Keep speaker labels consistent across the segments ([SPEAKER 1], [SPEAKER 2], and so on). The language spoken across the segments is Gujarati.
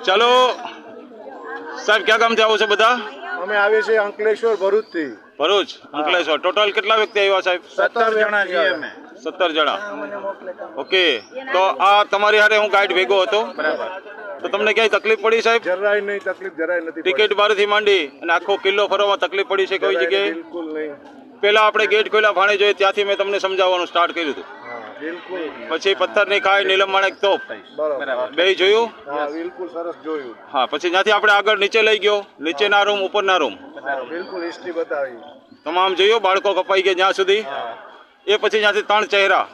[SPEAKER 1] ચાલો સાહેબ, ક્યાં ગામથી આવો છો બધા?
[SPEAKER 2] અમે આવીએ છીએ અંકલેશ્વર ભરૂચ થી.
[SPEAKER 1] ભરૂચ, અંકલેશ્વર. ટોટલ કેટલા વ્યક્તિ આવ્યા સાહેબ?
[SPEAKER 2] 17 જણા છીએ અમે.
[SPEAKER 1] 17 જણા. ઓકે, તો આ તમારી હારે હું ગાઈડ ભેગો હતો, તો તમને ક્યાંય તકલીફ પડી સાહેબ?
[SPEAKER 2] જરાય નહીં તકલીફ, જરાય નથી.
[SPEAKER 1] ટિકિટ બારથી માંડી અને આખો કિલ્લો ફરવામાં તકલીફ પડી છે કોઈ જગ્યાએ?
[SPEAKER 2] બિલકુલ નહીં.
[SPEAKER 1] પેલા આપણે ગેટ ખોલ્યા ભાણે જોઈએ ત્યાંથી મેં તમને સમજાવવાનું સ્ટાર્ટ કર્યું હતું.
[SPEAKER 2] બિલકુલ.
[SPEAKER 1] પછી પથ્થરની ખાઈ, નીલમ માણેક તોપ,
[SPEAKER 2] બરાબર.
[SPEAKER 1] બે જોયું?
[SPEAKER 2] હા, બિલકુલ સરસ જોયું.
[SPEAKER 1] હા, પછી ત્યાંથી આપણે આગળ નીચે લઈ ગયો, નીચેના રૂમ, ઉપરના રૂમ,
[SPEAKER 2] બિલકુલ હિસ્ટ્રી બતાવી.
[SPEAKER 1] તમામ જોયું. બાળકો કપાઈ ગયા જ્યાં સુધી. એ પછી ત્યાંથી 3 ચહેરા,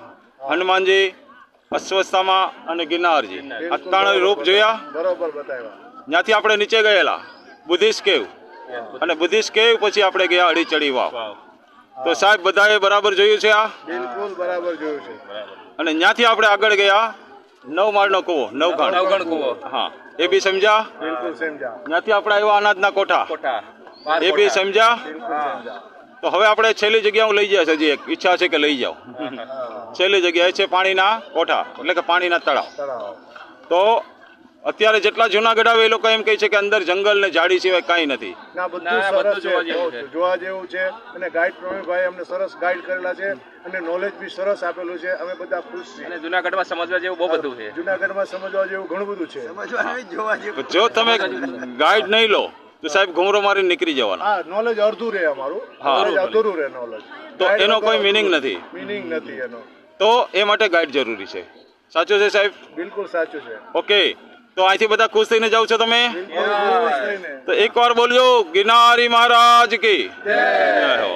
[SPEAKER 1] હનુમાનજી, અશ્વત્થામા અને ગિરનારજી, આ 3 રૂપ જોયા.
[SPEAKER 2] બરોબર બતાવ્યા.
[SPEAKER 1] ત્યાંથી આપણે નીચે ગયેલા બુદ્ધિસ્ટ કેવ, અને બુદ્ધિસ્ટ કેવ પછી આપણે ગયા અડીચડી વાવ. તો સાહેબ બધાએ બરાબર જોયું છે આ?
[SPEAKER 2] બિલકુલ બરાબર જોયું છે.
[SPEAKER 1] અને ત્યાંથી આપણે આગળ ગયા 9 માળનો કૂવો, નવગણ કૂવો. હા, એ બી સમજ્યા?
[SPEAKER 2] બિલકુલ સમજ્યા.
[SPEAKER 1] ત્યાંથી આપણે આવ્યા અનાજના કોઠા, એ બી સમજ્યા?
[SPEAKER 2] બિલકુલ સમજ્યા.
[SPEAKER 1] તો હવે આપણે છેલ્લી જગ્યા હું લઈ જઈશ. હજી એક ઈચ્છા છે કે લઈ જાઉં. છેલ્લી જગ્યા એ છે પાણીના કોઠા, એટલે કે પાણીના તળાવ. તો અત્યારે જેટલા જુનાગઢ આવે એ લોકો એમ કહે છે કે અંદર જંગલ ને ઝાડી સિવાય કાંઈ નથી.
[SPEAKER 2] ના, બધું સરસ છે, જોવા જેવું છે. અને ગાઈડ પ્રવીણભાઈ અમને સરસ ગાઈડ કરેલા છે અને નોલેજ બી સરસ આપેલું છે. અમે બધા ખુશ છીએ.
[SPEAKER 3] અને જુનાગઢમાં સમજવા જેવું બહુ બધું છે.
[SPEAKER 2] જુનાગઢમાં સમજવા જેવું ઘણું બધું છે.
[SPEAKER 1] જો તમે ગાઈડ નહીં લો તો સાહેબ ઘુમરો મારીને નીકળી જવાના.
[SPEAKER 2] હા, નોલેજ અડધું રહે અમારું.
[SPEAKER 1] હા.
[SPEAKER 2] નોલેજ અધૂરું રહે. નોલેજ
[SPEAKER 1] તો એનો કોઈ મિનિંગ નથી.
[SPEAKER 2] મિનિંગ નથી એનો.
[SPEAKER 1] તો એ માટે ગાઈડ જરૂરી છે. સાચું છે સાહેબ?
[SPEAKER 2] બિલકુલ સાચું છે.
[SPEAKER 1] ઓકે, તો અહીંથી બધા ખુશ થઈને જાવ છો તમે?
[SPEAKER 2] બિલકુલ ખુશ થઈને.
[SPEAKER 1] તો એકવાર બોલજો ગિરનારી મહારાજ કી જય હો.